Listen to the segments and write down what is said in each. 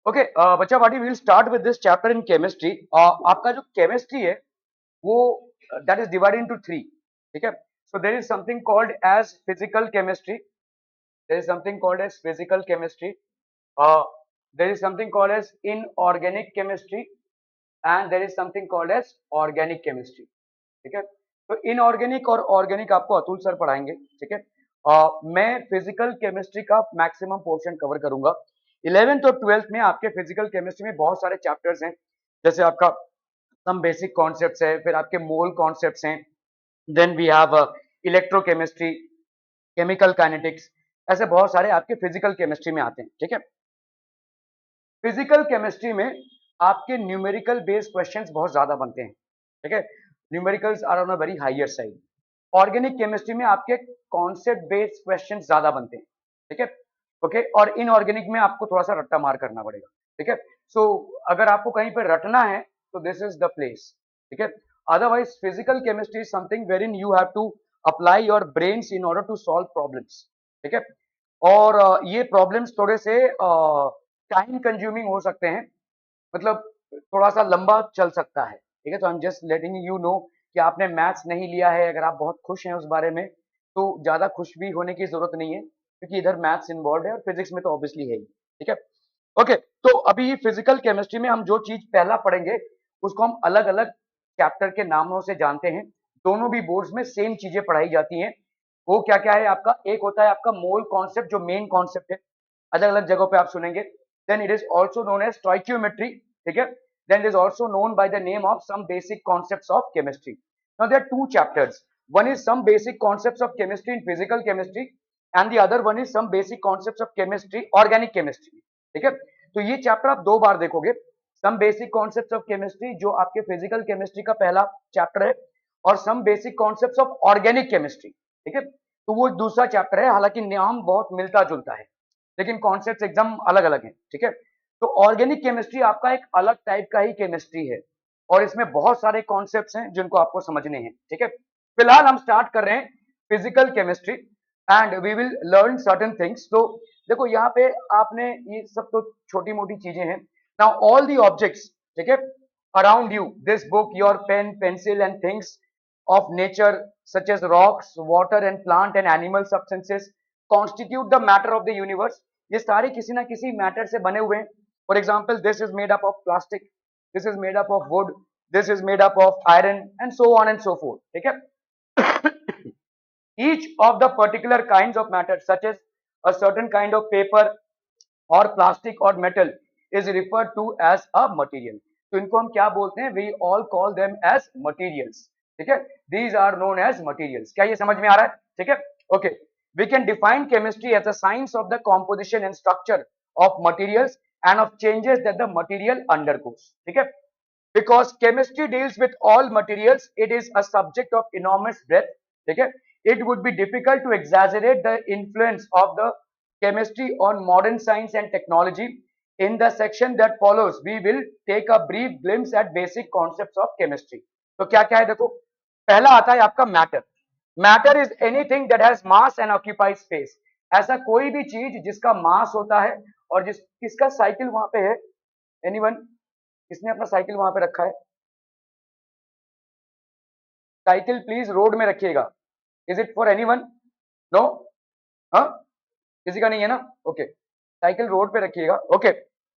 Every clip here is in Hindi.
ओके बच्चा party will start with this chapter in chemistry. आपका जो केमिस्ट्री है वो that is divided into three. ठीक है, so there is something called as physical chemistry, there is something called as physical chemistry, there is something called as inorganic chemistry and there is something called as organic chemistry. ठीक है, तो इनऑर्गेनिक और ऑर्गेनिक आपको अतुल सर पढ़ाएंगे। ठीक है, मैं फिजिकल केमिस्ट्री का मैक्सिमम पोर्शन कवर करूंगा। 11th और 12th में आपके फिजिकल केमिस्ट्री में बहुत सारे चैप्टर्स हैं, जैसे आपका सम बेसिक कॉन्सेप्ट्स है, फिर आपके मोल कॉन्सेप्ट्स हैं, then we have electrochemistry, chemical kinetics, ऐसे बहुत सारे आपके फिजिकल केमिस्ट्री में आते हैं। ठीक है, फिजिकल केमिस्ट्री में आपके न्यूमेरिकल बेस्ड क्वेश्चंस बहुत ज्यादा बनते हैं। ठीक है, numericals are on a very higher side. Organic chemistry में आपके कॉन्सेप्ट बेस्ड क्वेश्चन ज्यादा बनते हैं। ठीक है, ओके, और इनऑर्गेनिक में आपको थोड़ा सा रट्टा मार करना पड़ेगा। ठीक है, सो अगर आपको कहीं पर रटना है तो दिस इज द प्लेस। ठीक है, otherwise physical chemistry is something where in you have to apply your brains in order to solve problems. ठीक है, और ये प्रॉब्लम्स थोड़े से टाइम कंज्यूमिंग हो सकते हैं, मतलब थोड़ा सा लंबा चल सकता है। ठीक है, तो I am just letting you know कि आपने मैथ्स नहीं लिया है, अगर आप बहुत खुश हैं उस बारे में तो ज्यादा खुश भी होने की जरूरत नहीं है, क्योंकि इधर मैथ्स इन्वॉल्व है और फिजिक्स में तो ऑब्वियसली है ही। ठीक है, ओके, तो अभी फिजिकल केमिस्ट्री में हम जो चीज पहला पढ़ेंगे उसको हम अलग अलग चैप्टर के नामों से जानते हैं। दोनों भी बोर्ड्स में सेम चीजें पढ़ाई जाती हैं। वो क्या क्या है आपका, एक होता है आपका मोल कॉन्सेप्ट जो मेन कॉन्सेप्ट है, अलग अलग जगहों पे आप सुनेंगे। Then it is also known as stoichiometry. ठीक है, then it is also known by the name of some basic concepts of chemistry. Now there are two chapters. One is some basic concepts of chemistry in physical chemistry and the other one is some basic concepts of chemistry, organic chemistry. ठीक है, तो ये चैप्टर आप दो बार देखोगे। Some basic concepts of chemistry जो आपके फिजिकल केमिस्ट्री का पहला चैप्टर है, और some basic concepts of organic chemistry. ठीक है, तो वो दूसरा चैप्टर है, हालांकि नाम बहुत मिलता जुलता है लेकिन कॉन्सेप्ट्स एकदम अलग अलग हैं। ठीक है, तो ऑर्गेनिक केमिस्ट्री आपका एक अलग टाइप का ही केमिस्ट्री है और इसमें बहुत सारे कॉन्सेप्ट्स हैं जिनको आपको समझने हैं। ठीक है, फिलहाल हम स्टार्ट कर रहे हैं physical chemistry and we will learn certain things. तो देखो यहाँ पे आपने ये सब तो छोटी मोटी चीजें हैं। नाउ ऑल दी ऑब्जेक्ट्स, ठीक है, around you, this book, your pen, pencil and things of nature such as rocks, water and plant and animal substances constitute the matter of the universe. ये सारे किसी ना किसी मैटर से बने हुए हैं। For example this is made up of plastic, this is made up of would, this is made up of iron and so on and so fourth. ठीक है, each of the particular kinds of matter such as a certain kind of paper or plastic or metal is referred to as a material. तो इनको हम क्या बोलते हैं, we all call them as materials. ठीक है, these are known as materials. क्या ये समझ में आ रहा है? ठीक है, okay, we can define chemistry as a science of the composition and structure of materials and of changes that the material undergoes. ठीक है, because chemistry deals with all materials, it is a subject of enormous breadth. ठीक है, it would be difficult to exaggerate the influence of the chemistry on modern science and technology. In the section that follows we will take a brief glimpse at basic concepts of chemistry. तो क्या क्या है देखो, पहला आता है आपका matter. Matter is anything that has mass and occupies space. ऐसा कोई भी चीज जिसका मास होता है और जिस किसका साइकिल वहां पे है, एनीवन, किसने अपना साइकिल वहां पे रखा है? साइकिल प्लीज रोड में रखिएगा। Is it for anyone? No? हाँ, किसी का नहीं है ना? ओके, साइकिल रोड पे रखिएगा। Okay,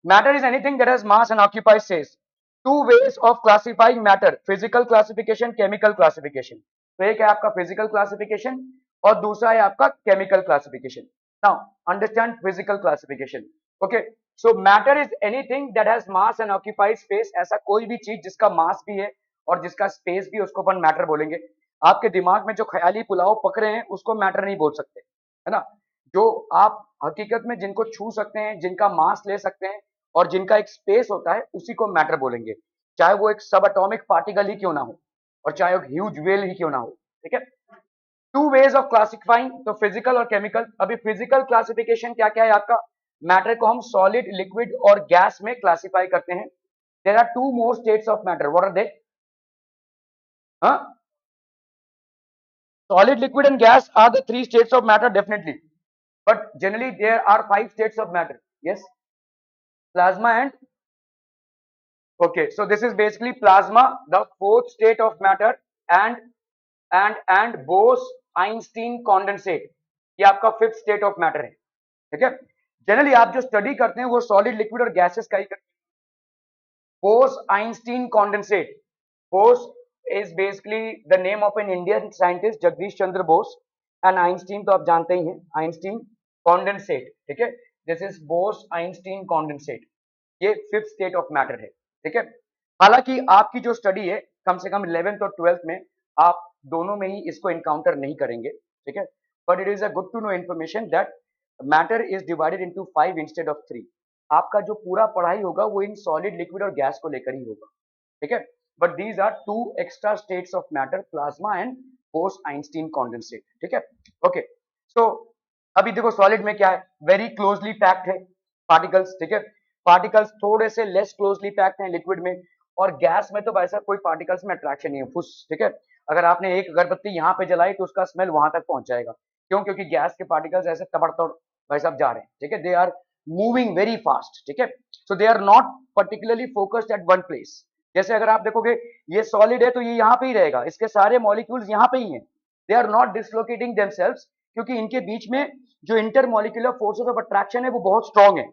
matter is anything that has mass and occupies space. Two ways of classifying matter, physical classification, chemical classification. तो एक है आपका फिजिकल क्लासिफिकेशन और दूसरा है आपका chemical classification. Now understand physical classification. Okay, so matter is anything that has mass and occupies space. ऐसा कोई भी चीज जिसका मास भी है और जिसका स्पेस भी, उसको अपन मैटर बोलेंगे। आपके दिमाग में जो ख्याली पुलाव पक रहे हैं उसको मैटर नहीं बोल सकते, है ना। जो आप हकीकत में जिनको छू सकते हैं, जिनका मास ले सकते हैं और जिनका एक स्पेस होता है, उसी को मैटर बोलेंगे, चाहे वो एक सब एटॉमिक पार्टिकल ही क्यों ना हो और चाहे एक ह्यूज वेल ही क्यों ना हो। ठीक है, टू वेज ऑफ क्लासिफाइंग, तो फिजिकल और केमिकल। अभी फिजिकल क्लासिफिकेशन क्या क्या है आपका, मैटर को हम सॉलिड, लिक्विड और गैस में क्लासिफाई करते हैं। There are two more states of matter, what are they? Solid, liquid and gas are the three states of matter, definitely, but generally there are five states of matter. Yes, Plasma and okay, so this is basically plasma, the fourth state of matter, and Bose-Einstein condensate. ये आपका फिफ्थ स्टेट ऑफ मैटर है, ठीक है। जनरली आप जो स्टडी करते हैं वो सॉलिड, लिक्विड और गैसेस का ही करते हैं। Bose-Einstein condensate. Bose is basically the name of an Indian scientist, Jagdish Chandra Bose, and Einstein तो आप जानते ही हैं, Einstein condensate, ठीक है। This is Bose-Einstein condensate. ये फिफ्थ स्टेट ऑफ मैटर है, ठीक है। हालांकि आपकी जो स्टडी है कम से कम 11th और 12th में आप दोनों में ही इसको इनकाउंटर नहीं करेंगे, ठीक है। But it is a good to know information that matter is divided into 5 instead of 3। आपका जो पूरा पढ़ाई होगा वो इन सॉलिड, लिक्विड और गैस को लेकर ही होगा, ठीक है। But these are two extra states of matter, plasma and Bose Einstein condensate, ठीक है। ओके, सो अभी देखो सॉलिड में क्या है, वेरी क्लोजली पैक्ड है पार्टिकल्स, ठीक है। पार्टिकल्स थोड़े से लेस क्लोजली पैक्ड हैं लिक्विड में, और गैस में तो वैसा कोई पार्टिकल्स में अट्रैक्शन नहीं है, फुस, ठीक है। अगर आपने एक अगरबत्ती यहाँ पे जलाई तो उसका स्मेल वहां तक पहुंच जाएगा, क्यों? क्योंकि गैस के पार्टिकल्स ऐसे तबड़तोड़ भाई साहब जा रहे हैं, ठीक है। They are moving very fast, ठीक है। So they are not particularly focused at one place. जैसे अगर आप देखोगे ये सॉलिड है तो ये यहाँ पे ही रहेगा, इसके सारे मॉलिक्यूल्स यहाँ पे ही हैं, दे आर नॉट डिसलोकेटिंग देमसेल्व्स, क्योंकि इनके बीच में जो इंटरमॉलिक्यूलर फोर्सेस ऑफ अट्रैक्शन है वो बहुत स्ट्रॉन्ग है,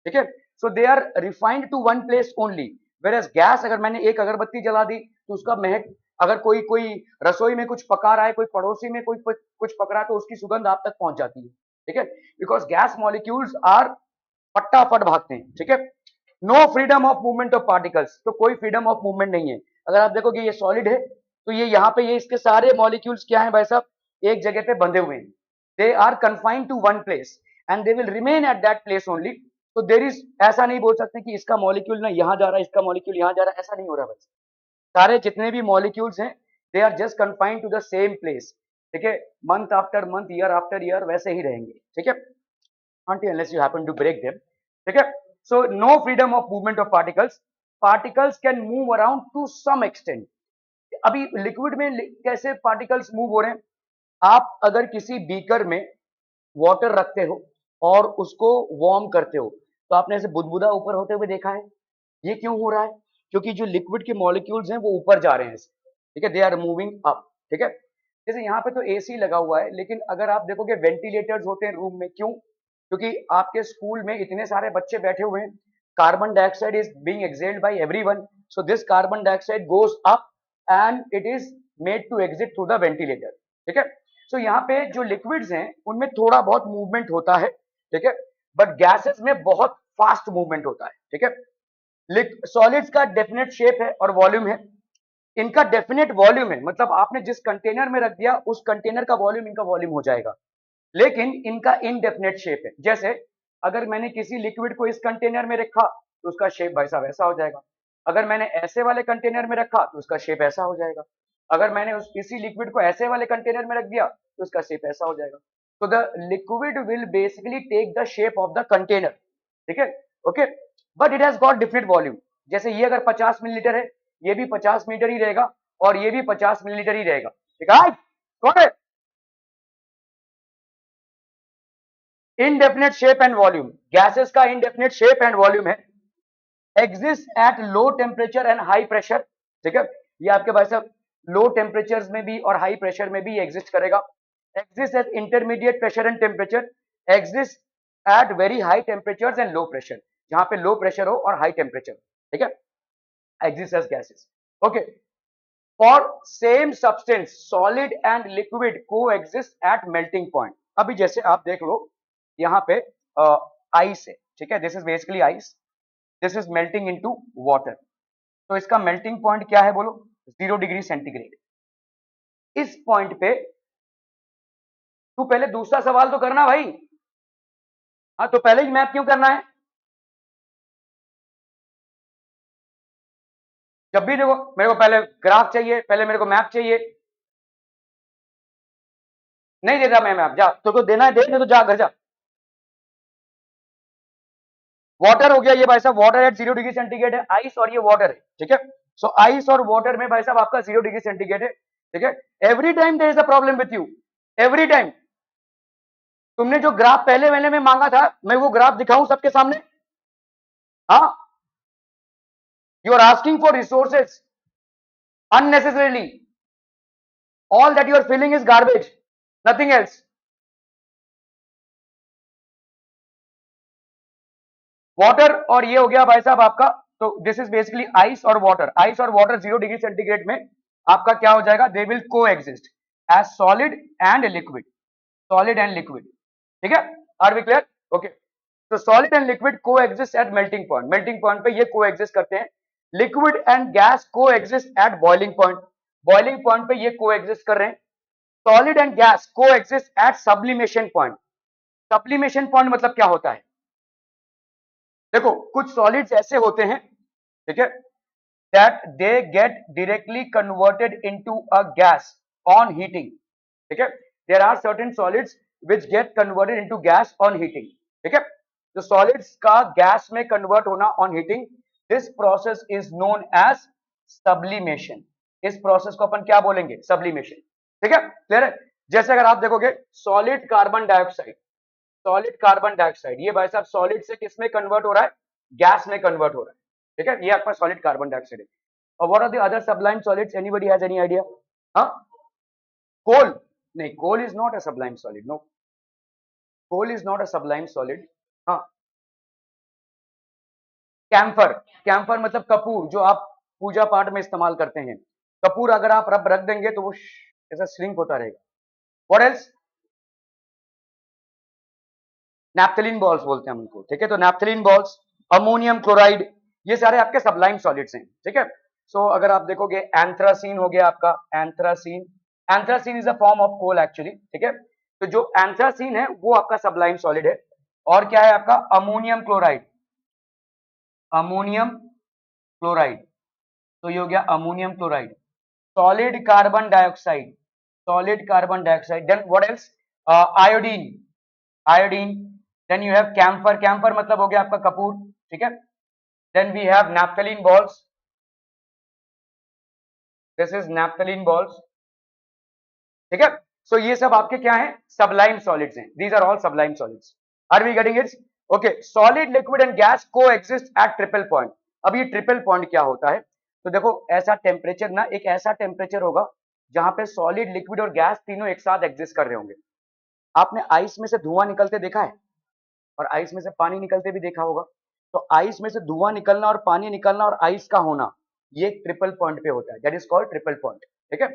ठीक है। So they are refined to one place only, whereas gas अगर मैंने एक अगरबत्ती जला दी तो उसका महक, अगर कोई कोई रसोई में कुछ पका रहा है, कोई पड़ोसी में कोई कुछ पक रहा है तो उसकी सुगंध आप तक पहुंच जाती है, ठीक है। बिकॉज गैस मॉलिक्यूल्स आर फटाफट भागते हैं, ठीक है। No freedom of movement of particles, तो कोई फ्रीडम ऑफ मूवमेंट नहीं है। अगर आप देखोगे ये सॉलिड है तो ये यहाँ पे ये इसके सारे मॉलिक्यूल्स क्या है भाई साहब, एक जगह पे बंधे हुए हैं, they are confined to one place and they will remain at that place only. तो देर इज, ऐसा नहीं बोल सकते कि इसका मॉलिक्यूल ना यहाँ जा रहा है, इसका मॉलिक्यूल यहाँ जा रहा है, ऐसा नहीं हो रहा बस। सारे जितने भी मॉलिक्यूल्स हैं they are just confined to the same place, ठीक है। Month after month, year after year वैसे ही रहेंगे, ठीक है, until unless you happen to break them, ठीक है। so no freedom of movement of particles can move around to some extent। अभी लिक्विड में कैसे पार्टिकल्स मूव हो रहे हैं, आप अगर किसी बीकर में वाटर रखते हो और उसको वार्म करते हो तो आपने ऐसे बुदबुदा ऊपर होते हुए देखा है, ये क्यों हो रहा है? क्योंकि जो लिक्विड के मॉलिक्यूल्स हैं वो ऊपर जा रहे हैं, ठीक है, दे आर मूविंग अप, ठीक है। जैसे यहाँ पे तो एसी लगा हुआ है, लेकिन अगर आप देखोगे वेंटिलेटर्स होते हैं रूम में, क्यों? क्योंकि आपके स्कूल में इतने सारे बच्चे बैठे हुए हैं, carbon dioxide is being exhaled by everyone, so this carbon dioxide goes up and it is made to exit through the ventilator, ठीक है। सो यहाँ पे जो लिक्विड्स हैं उनमें थोड़ा बहुत मूवमेंट होता है, ठीक है, बट गैसेस में बहुत फास्ट मूवमेंट होता है, ठीक है। सॉलिड्स का डेफिनेट शेप है और वॉल्यूम है, इनका डेफिनेट वॉल्यूम है, मतलब आपने जिस कंटेनर में रख दिया उस कंटेनर का वॉल्यूम इनका वॉल्यूम हो जाएगा, लेकिन इनका इनडेफिनेट शेप है। जैसे अगर मैंने किसी लिक्विड को इस कंटेनर में रखा तो उसका शेप वैसा वैसा हो जाएगा, अगर मैंने ऐसे वाले कंटेनर में रखा तो उसका शेप ऐसा हो जाएगा, अगर मैंने उस इसी लिक्विड को ऐसे वाले कंटेनर में रख दिया तो उसका शेप ऐसा हो जाएगा। तो the liquid will basically take the shape of the container, ठीक है, okay, but it has got different volume. जैसे ये अगर 50 मिलीलीटर है, ये भी 50 मीटर ही रहेगा और ये भी 50 मिलीलीटर ही रहेगा, ठीक है। कौन है? Indefinite shape and volume, gases का इनडेफिनेट शेप एंड वॉल्यूम है, exist at low temperature and high pressure, ठीक है। ये आपके भाई साहब लो टेम्परेचर में भी और हाई प्रेशर में भी एग्जिस्ट करेगा। Exist at intermediate pressure and temperature, exist at very high temperature and low pressure, जहां पे लो प्रेशर हो और हाई टेम्परेचर, ठीक है, exist as gases, okay. For same substance solid and liquid coexist at melting point. अभी जैसे आप देख लो यहाँ पे आइस है, ठीक है, this is basically ice, this is melting into water, तो इसका मेल्टिंग पॉइंट क्या है बोलो? 0 डिग्री सेंटीग्रेड। इस पॉइंट पे तू पहले दूसरा सवाल तो करना भाई, हाँ, तो पहले ही मैप क्यों करना है? जब भी देखो मेरे को पहले ग्राफ चाहिए, पहले मेरे को मैप चाहिए, नहीं देता मैं मैप, जा तो देना है दे, नहीं तो जा घर जा। वाटर हो गया ये भाई साहब, वाटर एट 0 डिग्री सेंटीग्रेड है, आइस और ये वाटर है, ठीक है। सो आइस और वाटर में भाई साहब आपका 0 डिग्री सेंटीग्रेड है, ठीक है। Every time there is a problem with you, every time. तुमने जो ग्राफ पहले वाले में मांगा था मैं वो ग्राफ दिखाऊं सबके सामने? हाँ, you are asking for resources unnecessarily. All that you are feeling is garbage, nothing else. Water और ये हो गया भाई साहब आपका, तो दिस इज बेसिकली आइस और वाटर. आइस और वाटर 0 डिग्री सेंटीग्रेड में आपका क्या हो जाएगा, they will coexist as solid and liquid. Solid and liquid, ठीक है. Are we clear? ओके. तो solid and liquid coexist at melting point. Melting point पे ये को एग्जिस्ट करते हैं. Liquid and gas coexist eight boiling point. Boiling point पे ये को एग्जिस्ट कर रहे हैं. Solid and gas coexist eight sublimation point. Sublimation point मतलब क्या होता है? देखो कुछ सॉलिड्स ऐसे होते हैं, ठीक है, that they get directly converted into a gas on heating. ठीक है, there are certain solids which get converted into gas on heating. ठीक है, तो सॉलिड्स का गैस में कन्वर्ट होना on heating, this process is known as sublimation. इस प्रोसेस को अपन क्या बोलेंगे? सब्लिमेशन. ठीक है, क्लियर है? जैसे अगर आप देखोगे solid carbon dioxide, solid carbon dioxide, ये भाई साहब सॉलिड से किस में कन्वर्ट हो रहा है? गैस में कन्वर्ट हो रहा है. ठीक है, ये आपका सॉलिड कार्बन डाइऑक्साइड है. और what are the other sublime solids? Anybody has any idea? हाँ, कोल. नहीं, coal is not a sublime solid. No, coal is not a sublime solid. हाँ, कैम्फर. कैम्फर मतलब कपूर, जो आप पूजा पाठ में इस्तेमाल करते हैं. कपूर अगर आप रख देंगे तो वो ऐसा श्रिंक होता रहेगा. What else? नैप्थलीन बॉल्स बोलते हैं हम उनको. ठीक है, तो नैप्थलीन बॉल्स, अमोनियम क्लोराइड, ये सारे आपके सब्लाइम सॉलिड्स हैं. ठीक है, सो अगर आप देखोगे एंथ्रासीन हो गया आपका. Anthracene, anthracene is a form of coal actually. ठीक है, तो जो एंथ्रासीन है वो आपका सब्लाइम सॉलिड है. और क्या है आपका? Ammonium chloride. अमोनियम क्लोराइड, तो ये हो गया ammonium chloride. Solid carbon dioxide, solid carbon dioxide. Then what else? Iodine, iodine. Then you have camphor. Camphor मतलब हो गया आपका कपूर. ठीक है, then we have naphthalene balls. This is naphthalene balls. ठीक है, सो ये सब आपके क्या हैं? सबलाइम सॉलिड्स हैं. These are all sublime solids. Are we getting it? Okay. Solid, liquid and gas coexist at triple point. अब ये ट्रिपल पॉइंट क्या होता है? तो देखो ऐसा टेम्परेचर ना, एक ऐसा टेम्परेचर होगा जहां पे सॉलिड, लिक्विड और गैस तीनों एक साथ एग्जिस्ट कर रहे होंगे. आपने आइस में से धुआं निकलते देखा है और आइस में से पानी निकलते भी देखा होगा. तो आइस में से धुआं निकलना और पानी निकलना और आइस का होना, ये ट्रिपल पॉइंट पे होता है. That is called triple point. ठीक है,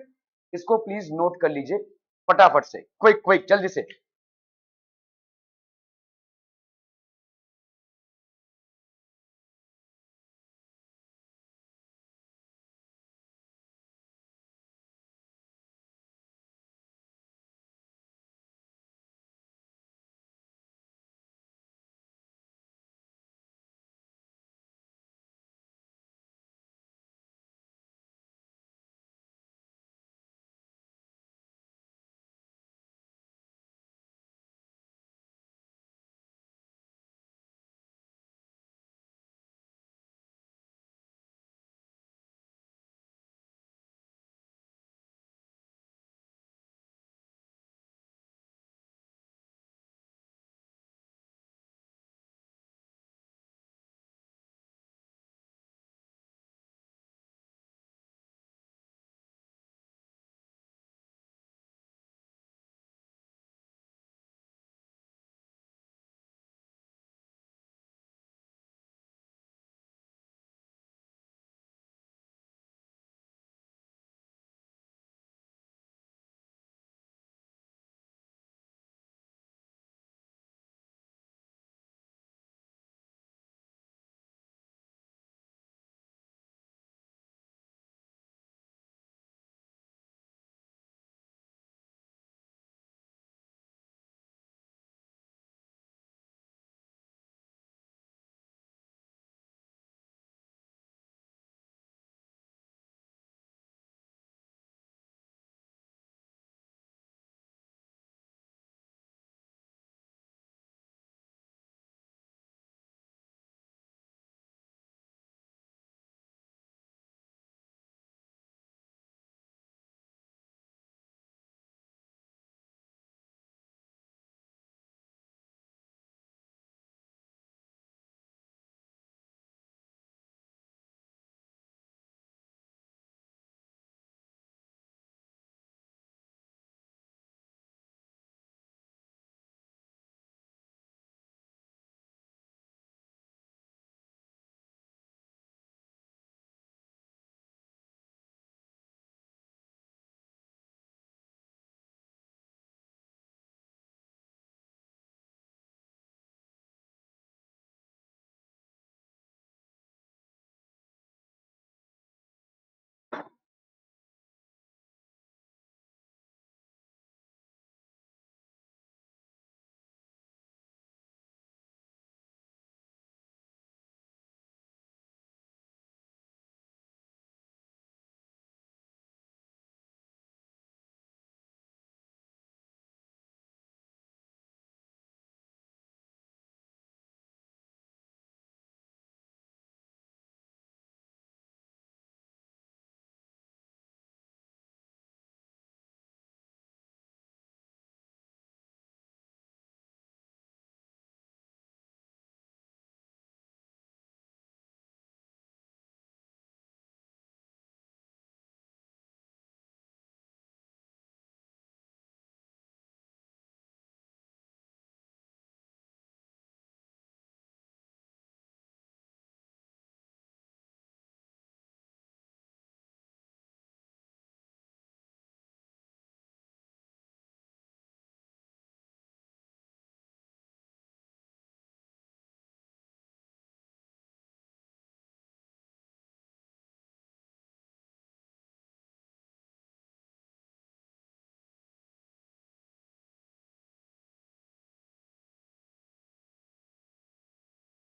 इसको प्लीज नोट कर लीजिए फटाफट से, क्विक क्विक जल्दी से.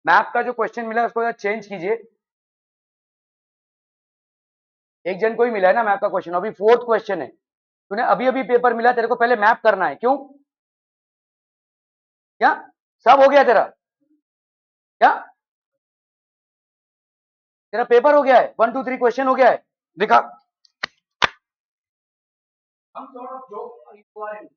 मैप का जो क्वेश्चन मिला है उसको चेंज कीजिए। एक जन को ही मिला है ना मैप का क्वेश्चन, अभी फोर्थ क्वेश्चन है। तूने अभी अभी पेपर मिला, तेरे को पहले मैप करना है, क्यों? क्या सब हो गया तेरा? क्या तेरा पेपर हो गया है? 1 2 3 क्वेश्चन हो गया है? दिखा। हम sort of joke required.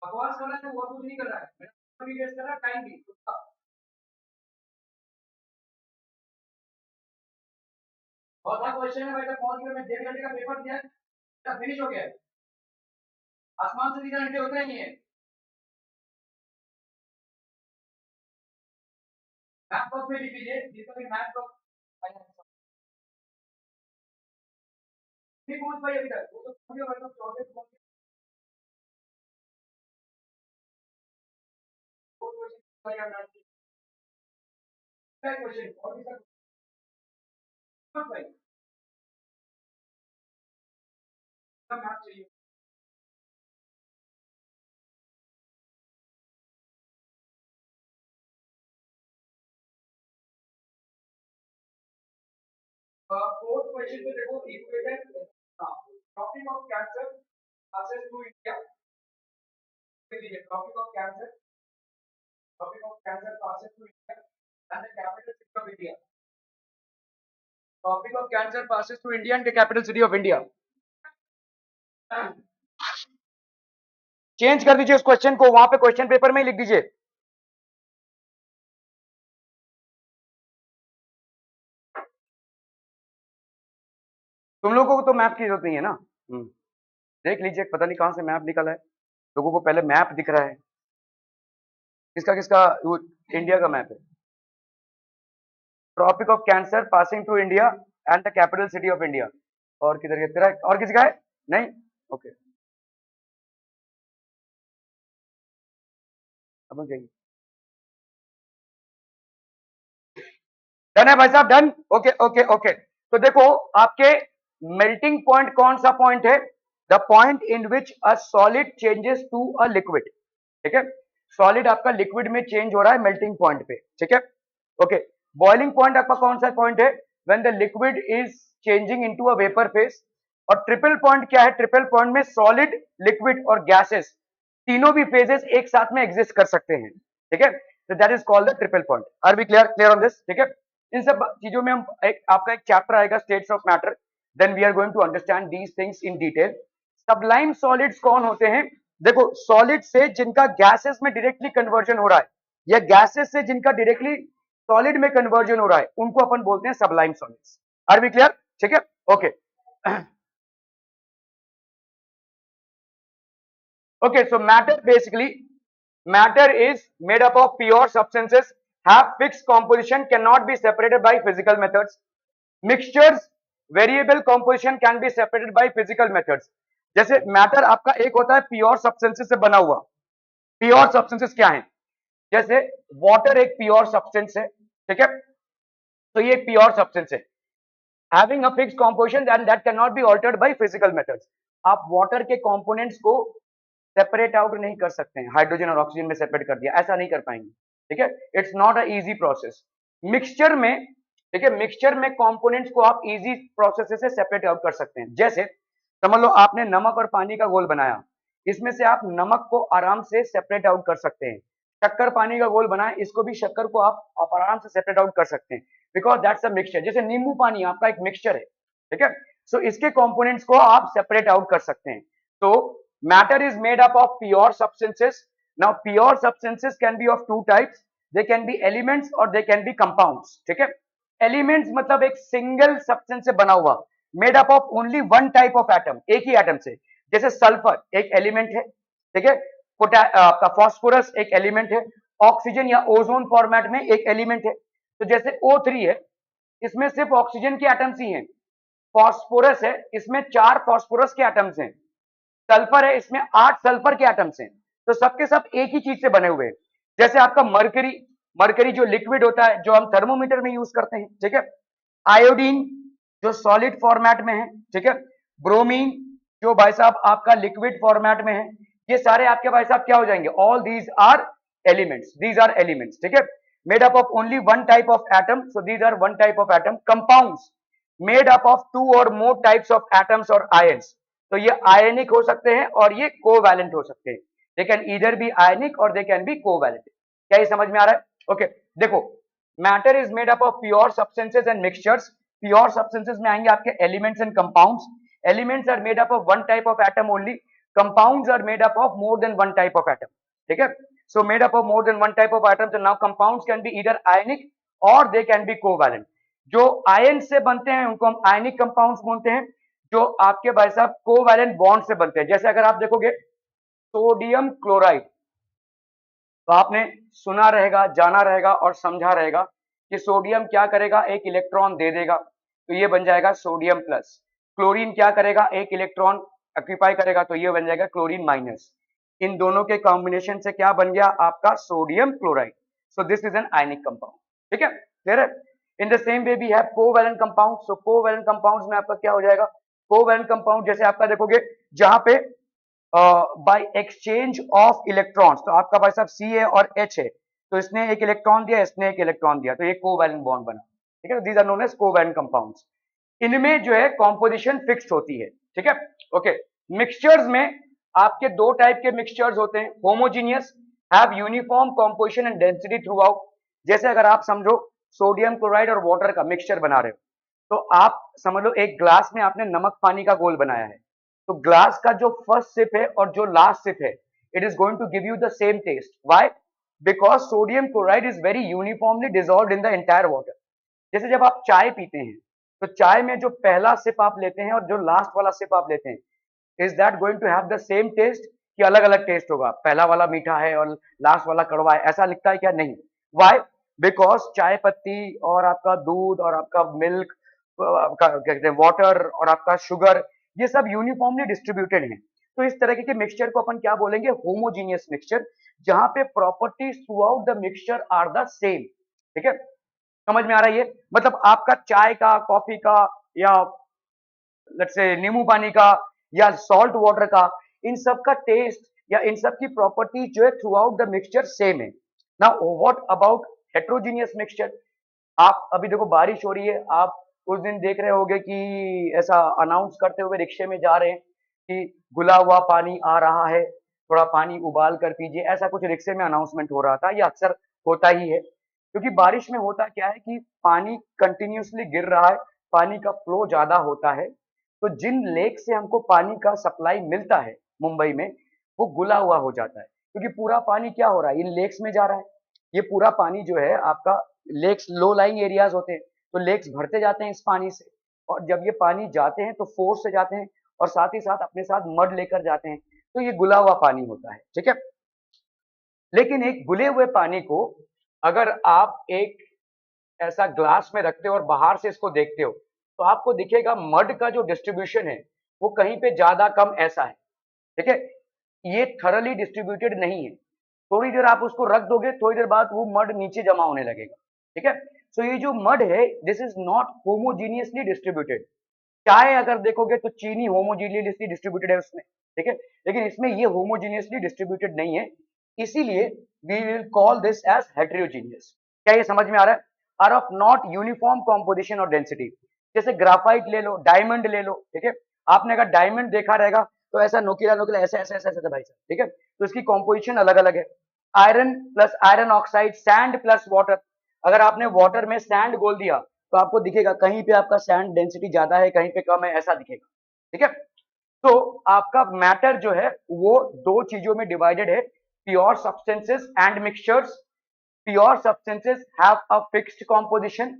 बकवास कर रहा है तो वो कुछ नहीं कर रहा है, मेरा भी वेस्ट कर रहा है, टाइम भी उसका। बहुत बड़ा क्वेश्चन है भाई, पहुंच गया, मैं 1.5 घंटे का पेपर दिया है, फिनिश हो गया है। आसमान से सीधा घंटे उतरे नहीं है। मैथ बॉक्स में लिख लीजिए, जिसका भी मैथ बॉक्स नहीं पहुंच पाई अभी तक, वो तो पूरी भाई तो चौथे क्वेश्चन और भी सब भाई मैथ चाहिए। फोर्थ क्वेश्चन पे देखो, equation topic of cancer passes through India. Topic of cancer passes through India and the capital city of India. Topic of cancer passes through India and the capital city of India. Change कर दीजिए उस क्वेश्चन को, वहां पे क्वेश्चन पेपर में ही लिख दीजिए। तुम लोगों को तो मैप की जरूरत नहीं है ना। देख लीजिए, पता नहीं कहां से मैप निकला है, लोगों को पहले मैप दिख रहा है। किसका किसका इंडिया का मैप है? Tropic of cancer passing through India and the capital city of India. और किधर है तेरा? और किसी का है? नहीं, ओके। अब जाइए, डन है भाई साहब, डन। Okay okay okay. तो देखो, आपके मेल्टिंग पॉइंट कौन सा पॉइंट है? The point in which a solid changes to a liquid. ठीक है, सॉलिड आपका लिक्विड में चेंज हो रहा है मेल्टिंग पॉइंट पे। ठीक है, ओके। बॉइलिंग पॉइंट आपका कौन सा पॉइंट है? When the liquid is changing into a vapour phase. और ट्रिपल पॉइंट क्या है? ट्रिपल पॉइंट में सॉलिड, लिक्विड और गैसेस तीनों भी फेजेस एक साथ में एग्जिस्ट कर सकते हैं। ठीक है, तो that is called the triple point. Are we clear clear on this? ठीक है, इन सब चीजों में हम आपका एक चैप्टर आएगा states of matter, then we are going to understand these things in detail. Sublime solids कौन होते हैं? देखो, सॉलिड से जिनका गैसेस में डायरेक्टली कन्वर्जन हो रहा है, या गैसेस से जिनका डायरेक्टली सॉलिड में कन्वर्जन हो रहा है, उनको अपन बोलते हैं sublime solids. Are we clear? ठीक है, okay. Okay, so matter is made up of pure substances, have fixed composition, cannot be separated by physical methods. Mixtures, variable composition can be separated by physical methods. जैसे मैटर आपका एक होता है प्योर सब्सटेंसेस से बना हुआ। प्योर सब्सटेंसेस क्या है? जैसे वाटर एक प्योर सब्सटेंस है। ठीक है, तो ये एक प्योर सब्सटेंस है, having a fixed composition and that can not be altered bye physical methods. आप वाटर के कंपोनेंट्स को सेपरेट आउट नहीं कर सकते हैं, हाइड्रोजन और ऑक्सीजन में सेपरेट कर दिया, ऐसा नहीं कर पाएंगे। ठीक है, it's not a easy process. Mixture में, ठीक है, मिक्सचर में कंपोनेंट्स को आप इजी प्रोसेस से सेपरेट आउट कर सकते हैं। जैसे समझ लो आपने नमक और पानी का घोल बनाया, इसमें से आप नमक को आराम से सेपरेट आउट कर सकते हैं। शक्कर पानी का घोल बनाया, इसको भी शक्कर को आप आराम से सेपरेट आउट कर सकते हैं, बिकॉज दैट्स अ मिक्सचर। जैसे नींबू पानी आपका एक मिक्सचर है। ठीक है, सो इसके कंपोनेंट्स को आप सेपरेट आउट कर सकते हैं। तो matter is made up of pure substances. Now pure substances can be of two types, they can be elements or they can be compounds. ठीक है, elements मतलब एक सिंगल सब्सटेंस से बना हुआ, made up of only one type of atom, एक ही एटम से। जैसे सल्फर एक एलिमेंट है। ठीक है, आपका फॉस्फोरस एक एलिमेंट है, ऑक्सीजन या ओजोन फॉर्मेट में एक एलिमेंट है। तो जैसे O3 है, इसमें सिर्फ ऑक्सीजन के एटम्स ही हैं। फॉस्फोरस है, इसमें 4 फॉस्फोरस के एटम्स हैं। सल्फर है, इसमें 8 सल्फर के एटम्स हैं, तो सबके सब एक ही चीज से बने हुए हैं। जैसे आपका मरकरी, मरकरी जो लिक्विड होता है, जो हम थर्मोमीटर में यूज करते हैं, ठीक है। आयोडीन जो सॉलिड फॉर्मेट में है, ठीक है। ब्रोमीन जो भाई साहब आपका लिक्विड फॉर्मेट में है। ये सारे आपके भाई साहब क्या हो जाएंगे, all these are elements, these are elements, ठीक है। Made up of only one type of atom, so these are one type of atom. Compounds made up of two or more types of atoms or ions, तो ये आयनिक हो सकते हैं और ये कोवैलेंट हो सकते हैं। दे कैन ईदर बी आयनिक और दे कैन बी कोवैलेंट। क्या ये समझ में आ रहा है? ओके देखो, matter is made up of pure substances and mixtures. Pure substances में आएंगे आपके elements and compounds. Elements are made up of one type of atom only. Compounds are made up of more than one type of atom, ठीक है। So made up of more than one type of atom, now compounds can be either ionic और दे कैन बी कोवैलेंट। जो आयन से बनते हैं उनको हम आयनिक कंपाउंड्स बोलते हैं। जो आपके भाई साहब कोवैलेंट बॉन्ड से बनते हैं, जैसे अगर आप देखोगे सोडियम क्लोराइड, तो आपने सुना रहेगा, जाना रहेगा और समझा रहेगा कि सोडियम क्या करेगा, एक इलेक्ट्रॉन दे देगा, तो ये बन जाएगा सोडियम प्लस। क्लोरीन क्या करेगा, एक इलेक्ट्रॉन ऑक्यूपाई करेगा, तो ये बन जाएगा क्लोरीन माइनस। इन दोनों के कॉम्बिनेशन से क्या बन गया आपका sodium chloride. So this is an ionic compound, ठीक है, क्लियर है। In the same way we have covalent compound. So covalent compounds में आपका क्या हो जाएगा, कोवैलेंट कंपाउंड जैसे आपका देखोगे जहां पे बाय एक्सचेंज ऑफ इलेक्ट्रॉन्स, तो आपका भाई साहब सी है और एच है, तो इसने एक इलेक्ट्रॉन दिया, इसने एक इलेक्ट्रॉन दिया, तो ये कोवैलेंट बॉन्ड बना, ठीक है। These are known as covalent compounds. इनमें जो है कॉम्पोजिशन फिक्स होती है, ठीक है। ओके, मिक्सचर्स में आपके दो टाइप के मिक्सचर्स होते हैं। Homogeneous have uniform composition and density through out. जैसे अगर आप समझो सोडियम क्लोराइड और वाटर का मिक्सचर बना रहे हो, तो आप समझ लो एक ग्लास में आपने नमक पानी का घोल बनाया है, तो ग्लास का जो फर्स्ट सिप है और जो लास्ट सिप है, it is going to give you the same taste. Why? Because sodium chloride is very uniformly dissolved in the entire water. जैसे जब आप चाय पीते हैं, तो चाय में जो पहला सिप आप लेते हैं और जो लास्ट वाला सिप आप लेते हैं, is that going to have the same taste, कि अलग अलग टेस्ट होगा, पहला वाला मीठा है और लास्ट वाला कड़वा है, ऐसा लिखता है क्या? नहीं। व्हाई? बिकॉज चाय पत्ती और आपका दूध और आपका मिल्क, क्या कहते हैं, वाटर और आपका शुगर, ये सब यूनिफॉर्मली डिस्ट्रीब्यूटेड है। तो इस तरह के मिक्सचर को अपन क्या बोलेंगे? होमोजीनियस मिक्सचर, जहां पे properties throughout the mixture are the same, ठीक है। समझ में आ रहा है ये? मतलब आपका चाय का, कॉफी का, या लेट्स से नींबू पानी का, या सॉल्ट वाटर का, इन सब का टेस्ट या इन सब की प्रॉपर्टीज जो है throughout the mixture same है। Now what about heterogeneous mixture? आप अभी देखो बारिश हो रही है, आप उस दिन देख रहे होगे कि ऐसा अनाउंस करते हुए रिक्शे में जा रहे हैं कि घुला हुआ पानी आ रहा है, थोड़ा पानी उबाल कर पीजिए, ऐसा कुछ रिक्शे में अनाउंसमेंट हो रहा था। ये अक्सर होता ही है, क्योंकि बारिश में होता क्या है कि पानी कंटिन्यूसली गिर रहा है, पानी का फ्लो ज्यादा होता है, तो जिन लेक से हमको पानी का सप्लाई मिलता है मुंबई में, वो घुला हुआ हो जाता है, क्योंकि पूरा पानी क्या हो रहा है, इन लेक्स में जा रहा है। ये पूरा पानी जो है आपका, लेक्स लो लाइंग एरियाज होते हैं, तो लेक्स भरते जाते हैं इस पानी से, और जब ये पानी जाते हैं तो फोर्स से जाते हैं, और साथ ही साथ अपने साथ मड लेकर जाते हैं, तो ये घुला हुआ पानी होता है, ठीक है। लेकिन एक घुले हुए पानी को अगर आप एक ऐसा ग्लास में रखते हो और बाहर से इसको देखते हो, तो आपको दिखेगा मड का जो डिस्ट्रीब्यूशन है वो कहीं पे ज्यादा कम ऐसा है, ठीक है। ये थरली डिस्ट्रीब्यूटेड नहीं है। थोड़ी देर आप उसको रख दोगे, थोड़ी देर बाद वो मड नीचे जमा होने लगेगा, ठीक है। सो ये जो मड है, this is not homogeneously distributed. चाय अगर देखोगे तो चीनी होमोजीनियसली डिस्ट्रीब्यूटेड है उसमें, ठीक है, लेकिन इसमें ये होमोजीनियसली डिस्ट्रीब्यूटेड नहीं है, इसीलिए we will call this as heterogeneous. क्या ये समझ में आ रहा है? Are of not uniform composition और डेंसिटी। जैसे ग्राफाइट ले लो, डायमंड ले लो, ठीक है। आपने अगर डायमंड देखा रहेगा तो ऐसा नोकीला नोकीला ऐसा ऐसा ऐसा ऐसा भाई साहब, ठीक है, तो इसकी कॉम्पोजिशन अलग अलग है। Iron plus iron oxide, sand plus water, अगर आपने वाटर में सैंड घोल दिया तो आपको दिखेगा कहीं पे आपका सैंड डेंसिटी ज्यादा है, कहीं पे कम है, ऐसा दिखेगा, ठीक है। तो आपका मैटर जो है वो दो चीजों में डिवाइडेड है, pure substances and mixtures. Pure substances have a fixed composition,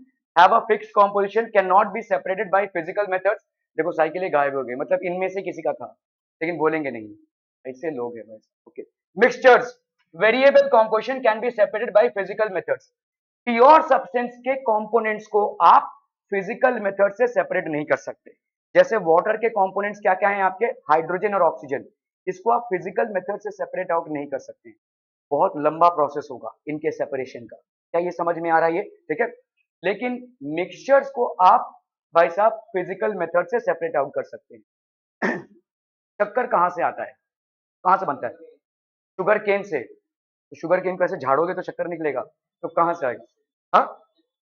can not be separated by physical methods. देखो साइकिल ही गायब हो गई, मतलब इनमें से किसी का था, लेकिन बोलेंगे नहीं, ऐसे लोग हैं बस, okay. Mixtures, variable composition can be separated by physical methods. Pure substance के कंपोनेंट्स को आप फिजिकल मेथड से सेपरेट नहीं कर सकते। जैसे वाटर के कंपोनेंट्स क्या क्या हैं आपके, हाइड्रोजन और ऑक्सीजन, इसको आप फिजिकल मेथड से सेपरेट आउट नहीं कर सकते हैं, बहुत लंबा प्रोसेस होगा इनके सेपरेशन का। क्या ये समझ में आ रहा है ये, ठीक है। लेकिन मिक्सचर्स को आप भाई साहब फिजिकल मेथड से सेपरेट आउट कर सकते हैं। शक्कर कहाँ से आता है, कहाँ से बनता है, शुगर केन से। तो शुगर केन को ऐसे झाड़ोगे तो शक्कर निकलेगा, तो कहाँ से आएगा, हाँ,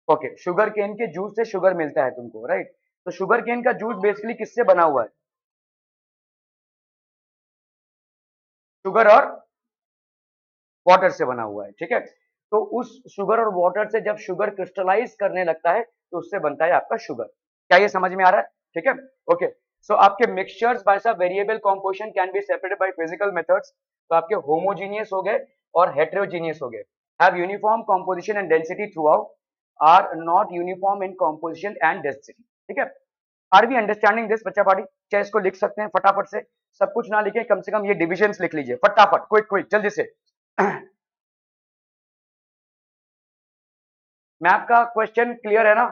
ओके, शुगर केन के जूस से शुगर मिलता है तुमको, राइट। तो शुगर केन का जूस बेसिकली किससे बना हुआ है, शुगर और वाटर से बना हुआ है, ठीक है। तो उस शुगर और वाटर से जब शुगर क्रिस्टलाइज करने लगता है तो उससे बनता है आपका शुगर। क्या ये समझ में आ रहा है, ठीक है, ओके। सो आपके मिक्सचर्स बाय सब variable composition can be separated by physical methods. तो आपके होमोजीनियस हो गए और हेटेरोजीनियस हो गए, have uniform composition and density throughout, are not uniform in composition and density, ठीक है। आर वी अंडरस्टैंडिंग दिस बच्चा पार्टी, चाहे इसको लिख सकते हैं फटाफट से, सब कुछ ना लिखे, कम से कम ये डिविजन्स लिख लीजिए फटाफट, क्विक क्विक जल्दी से। मैप का क्वेश्चन क्लियर है ना,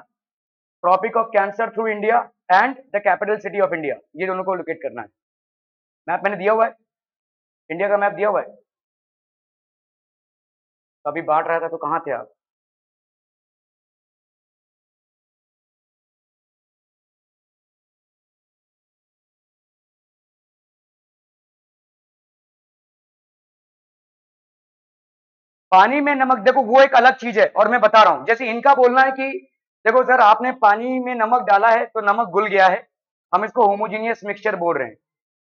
tropic of cancer through India and the capital city of India, ये दोनों को लोकेट करना है। मैप मैंने दिया हुआ है, इंडिया का मैप दिया हुआ है। अभी बांट रहा था तो कहाँ थे आप, पानी में नमक, देखो वो एक अलग चीज है और मैं बता रहा हूं, जैसे इनका बोलना है कि देखो सर आपने पानी में नमक डाला है तो नमक घुल गया है, हम इसको होमोजीनियस मिक्सचर बोल रहे हैं।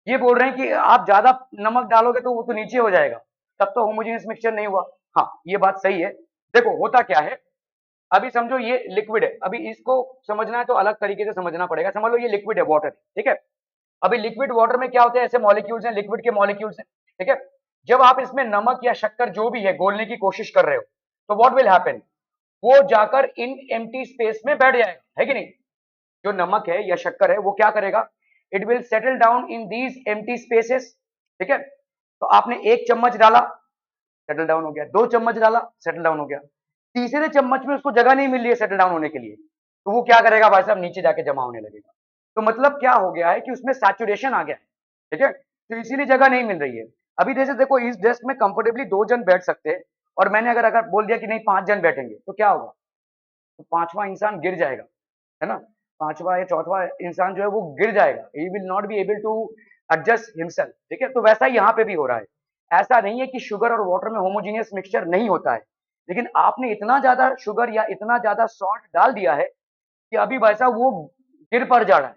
ये बोल रहे हैं कि आप ज्यादा नमक डालोगे तो वो तो नीचे हो जाएगा, तब तो होमोजीनियस मिक्सचर नहीं हुआ। हाँ ये बात सही है। देखो होता क्या है, अभी समझो ये लिक्विड है, अभी इसको समझना है तो अलग तरीके से समझना पड़ेगा। समझ लो ये लिक्विड है, वाटर, ठीक है। अभी लिक्विड वाटर में क्या होते हैं, ऐसे मॉलिक्यूल्स हैं, लिक्विड के मॉलिक्यूल्स हैं, ठीक है। जब आप इसमें नमक या शक्कर जो भी है घोलने की कोशिश कर रहे हो, तो व्हाट विल हैपन, वो जाकर इन एम्प्टी स्पेस में बैठ जाएगा, है कि नहीं। जो नमक है या शक्कर है वो क्या करेगा, it will settle down in these empty spaces, ठीक है। तो आपने एक चम्मच डाला, सेटल डाउन हो गया, दो चम्मच डाला, सेटल डाउन हो गया, तीसरे चम्मच में उसको जगह नहीं मिल रही है सेटल डाउन होने के लिए, तो वो क्या करेगा भाई साहब, नीचे जाके जमा होने लगेगा। तो मतलब क्या हो गया है कि उसमें सैचुरेशन आ गया है, ठीक है, तो इसीलिए जगह नहीं मिल रही है। अभी जैसे देखो इस डेस्क में कंफर्टेबली दो जन बैठ सकते हैं, और मैंने अगर अगर बोल दिया कि नहीं पांच जन बैठेंगे तो क्या होगा, तो पांचवा इंसान गिर जाएगा, है ना, पांचवा या चौथा इंसान जो है वो गिर जाएगा, he will not be able to adjust himself, ठीक है। तो वैसा ही यहाँ पे भी हो रहा है। ऐसा नहीं है कि शुगर और वाटर में होमोजीनियस मिक्सचर नहीं होता है, लेकिन आपने इतना ज्यादा शुगर या इतना ज्यादा सॉल्ट डाल दिया है कि अभी भाई साहब वो गिर पड़ जा रहा है,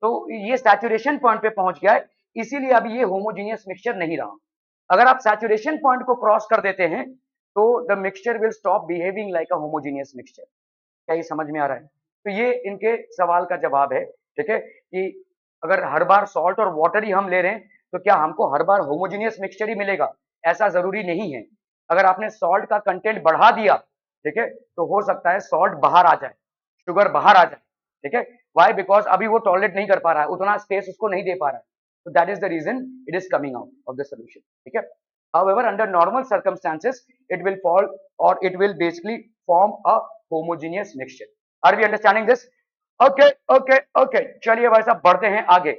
तो ये सैचुरेशन पॉइंट पे पहुंच गया है, इसीलिए अभी ये होमोजीनियस मिक्सचर नहीं रहा। अगर आप सैचुरेशन पॉइंट को क्रॉस कर देते हैं तो the mixture will stop behaving like a homogeneous mixture. क्या ये समझ में आ रहा है, तो ये इनके सवाल का जवाब है, ठीक है, कि अगर हर बार सॉल्ट और वाटर ही हम ले रहे हैं तो क्या हमको हर बार होमोजीनियस मिक्सचर ही मिलेगा, ऐसा जरूरी नहीं है। अगर आपने सॉल्ट का कंटेंट बढ़ा दिया, ठीक है, तो हो सकता है सॉल्ट बाहर आ जाए, शुगर बाहर आ जाए, ठीक है। वाई, बिकॉज अभी वो टॉलरेट नहीं कर पा रहा है, उतना स्पेस उसको नहीं दे पा रहा है, तो that is the reason it is coming out of the solution, ठीक है। However, under normal circumstances, it will fall or it will basically form a homogeneous mixture. Are we understanding this? Okay, okay, okay. चलिए भाई साहब बढ़ते हैं आगे।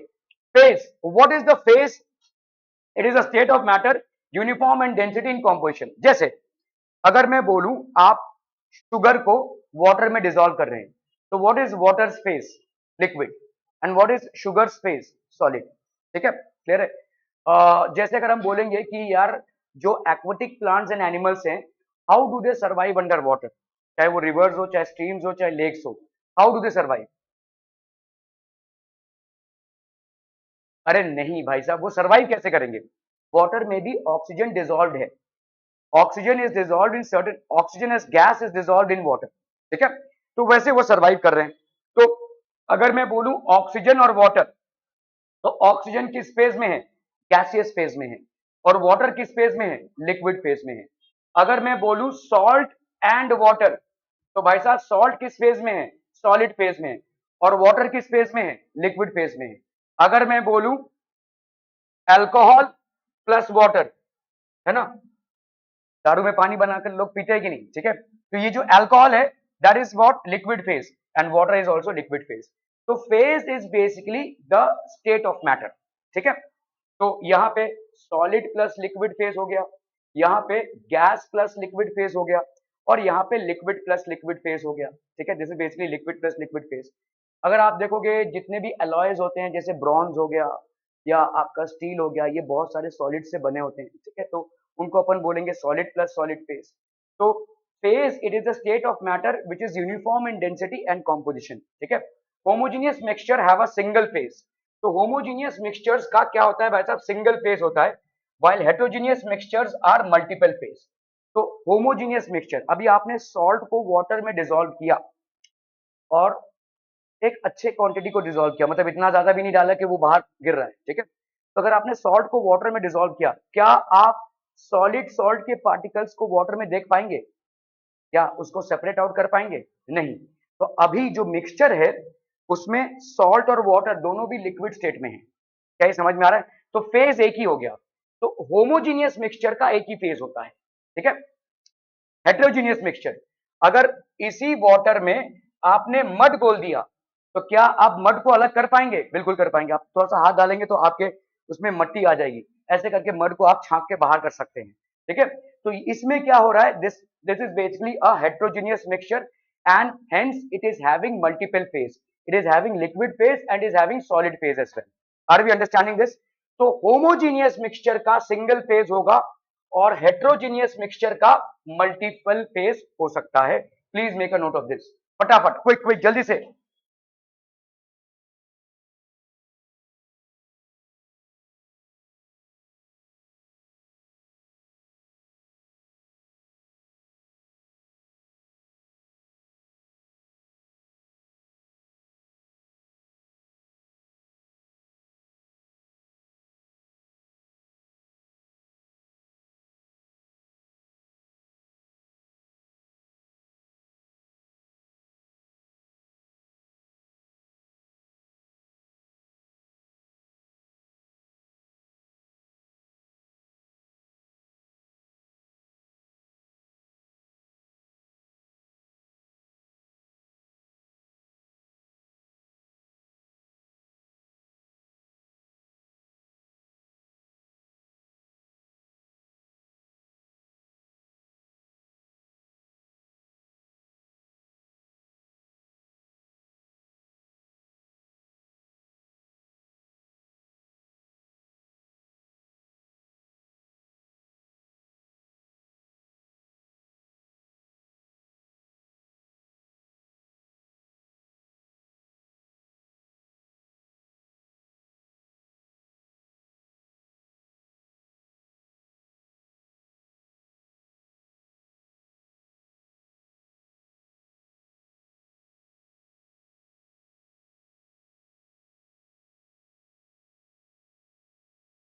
Phase. What is the phase? It is a state of matter uniform and density in composition. जैसे अगर मैं बोलूं आप शुगर को वाटर में डिसॉल्व कर रहे हैं, तो what is water phase, liquid, and what is sugar phase, solid, ठीक है, क्लियर है। जैसे अगर हम बोलेंगे कि यार जो एक्वेटिक प्लांट्स एंड एनिमल्स हैं, how do they survive under water, चाहे वो रिवर्स हो, चाहे स्ट्रीम्स हो, चाहे लेक्स हो, हाउ डू दे सर्वाइव। अरे नहीं भाई साहब, वो सर्वाइव कैसे करेंगे, वाटर में भी ऑक्सीजन डिजॉल्व है, oxygen is dissolve in certain, oxygen as gas is dissolve in water, ठीक है, तो वैसे वो सर्वाइव कर रहे हैं। तो अगर मैं बोलूं ऑक्सीजन और वाटर, तो ऑक्सीजन किस फेज में है, गैसियस फेज में है, और वाटर किस फेज में है, लिक्विड फेज में है। अगर मैं बोलूं सॉल्ट एंड वाटर, तो भाई साहब सॉल्ट किस फेज में है, सॉलिड फेज में है, और वाटर किस फेज में है, लिक्विड फेज में है। अगर मैं बोलूं अल्कोहल प्लस वाटर, है ना, दारू में पानी बनाकर लोग पीते हैं कि नहीं, ठीक है, तो ये जो अल्कोहल है that is what, liquid phase, and water is also liquid phase. तो phase is basically the state of matter, ठीक है। तो यहाँ पे सॉलिड प्लस लिक्विड फेज हो गया, यहाँ पे गैस प्लस लिक्विड फेज हो गया, और यहाँ पे लिक्विड प्लस लिक्विड फेज हो गया, ठीक है। This is basically liquid plus liquid phase. अगर आप देखोगे जितने भी अलॉयज होते हैं, जैसे ब्रॉन्ज हो गया या आपका स्टील हो गया, ये बहुत सारे सॉलिड से बने होते हैं, ठीक है। तो उनको अपन बोलेंगे सॉलिड प्लस सॉलिड फेज। तो phase it is the state of matter which is uniform in density and composition, ठीक है। Homogeneous mixture have a single phase. तो होमोजीनियस मिक्सचर्स का क्या होता है भाई साहब, सिंगल फेज होता है, while heterogeneous mixtures are multiple phase। तो होमोजीनियस मिक्सचर, अभी आपने सॉल्ट को वाटर में डिसॉल्व किया और एक अच्छे क्वांटिटी को डिसॉल्व किया, मतलब इतना ज्यादा भी नहीं डाला कि वो बाहर गिर रहा है, ठीक है। तो अगर आपने सॉल्ट को वाटर में डिसॉल्व किया, क्या आप सॉलिड सॉल्ट के पार्टिकल्स को वाटर में देख पाएंगे? क्या उसको सेपरेट आउट कर पाएंगे? नहीं। तो अभी जो मिक्सचर है उसमें सॉल्ट और वाटर दोनों भी लिक्विड स्टेट में है। क्या ये समझ में आ रहा है? तो फेज एक ही हो गया। तो होमोजीनियस मिक्सचर का एक ही फेज होता है, ठीक है। हेट्रोजीनियस मिक्सचर, अगर इसी वाटर में आपने मड घोल दिया तो क्या आप मड को अलग कर पाएंगे? बिल्कुल कर पाएंगे। आप थोड़ा सा हाथ डालेंगे तो आपके उसमें मट्टी आ जाएगी, ऐसे करके मड को आप छांक के बाहर कर सकते हैं, ठीक है। तो इसमें क्या हो रहा है, this this is basically a heterogeneous mixture and hence it is having multiple phase, it is having liquid phase and is having solid phase as well. Are we understanding this? तो होमोजीनियस मिक्सचर का सिंगल फेज होगा और हेट्रोजीनियस मिक्सचर का मल्टीपल फेज हो सकता है। Please make a note of this, फटाफट, क्विक क्विक, जल्दी से।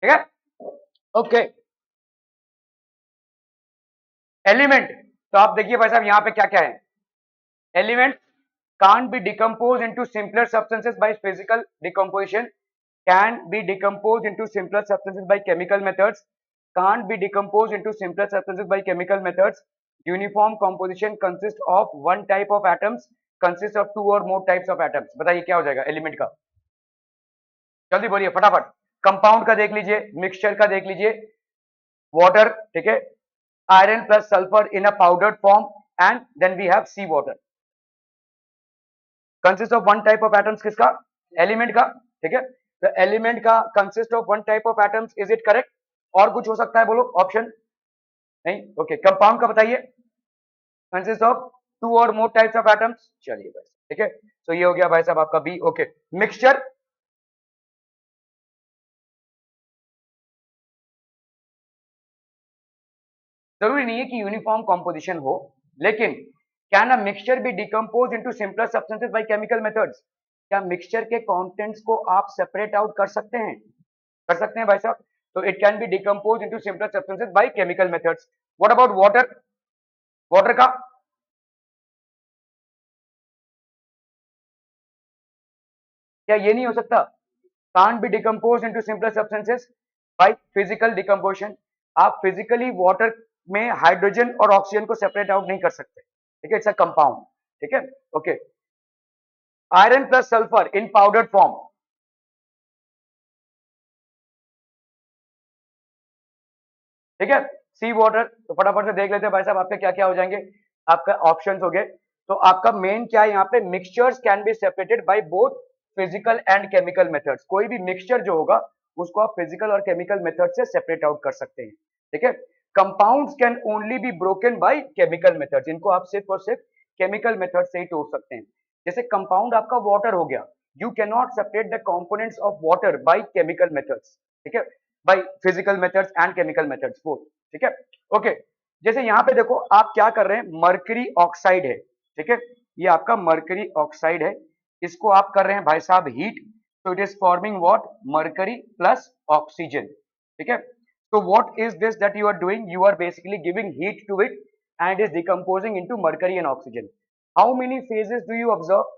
ठीक है, ओके। एलिमेंट, तो आप देखिए भाई साहब यहाँ पे क्या क्या है। Element can't be decomposed into simpler substances by physical decomposition, can be decomposed into simpler substances by chemical methods, can't be decomposed into simpler substances by chemical methods, uniform composition consists of one type of atoms, consists of two or more types of atoms। बताइए क्या हो जाएगा एलिमेंट का, जल्दी बोलिए फटाफट। कंपाउंड का देख लीजिए, मिक्सचर का देख लीजिए, वाटर, ठीक है, iron plus sulphur in a powdered form and then we have sea water. Consist of one type of atoms किसका? एलिमेंट का, ठीक है। तो एलिमेंट का consist of one type of atoms, is it correct? और कुछ हो सकता है बोलो ऑप्शन? नहीं, ओके। कंपाउंड का बताइए, consist of two or more types of atoms. चलिए भाई, ठीक है। तो ये हो गया भाई साहब आपका बी, ओके। मिक्सचर, जरूरी नहीं है कि यूनिफॉर्म कॉम्पोजिशन हो, लेकिन can a mixture B decompose into simpler substances by chemical methods? क्या मिक्सचर के कंटेंट्स को आप सेपरेट आउट कर सकते हैं? कर सकते हैं भाई साहब। तो it can be decompose into simpler substances by chemical methods. What about water? Water का क्या ये नहीं हो सकता? Can't be decompose into simpler substances by physical decomposition. आप फिजिकली वाटर में हाइड्रोजन और ऑक्सीजन को सेपरेट आउट नहीं कर सकते, ठीक है। इट्स अ कंपाउंड, ठीक है, ओके। आयरन प्लस सल्फर इन पाउडर्ड फॉर्म, ठीक है, सी वाटर। तो फटाफट से देख लेते हैं भाई साहब आपके क्या क्या हो जाएंगे, आपका ऑप्शंस हो गए। तो आपका मेन क्या है यहाँ पे, mixtures can be separated by both physical and chemical methods. कोई भी मिक्सचर जो होगा उसको आप फिजिकल और केमिकल मेथड से सेपरेट आउट कर सकते हैं, ठीक है। Compounds can only be broken by chemical methods, इनको आप सिर्फ और सिर्फ केमिकल मेथड से ही तोड़ सकते हैं। जैसे कंपाउंड आपका वाटर हो गया, you can not separate the components of water by chemical methods, ठीक है, bye physical methods and chemical methods both, ठीक है। ओके, जैसे यहाँ पे देखो आप क्या कर रहे हैं, मर्करी ऑक्साइड है, ठीक है, ये आपका मर्करी ऑक्साइड है, इसको आप कर रहे हैं भाई साहब हीट, तो it is forming what, mercury plus oxygen, ठीक है। So what is this that you are doing? You are basically giving heat to it and is decomposing into mercury and oxygen. How many phases do you observe?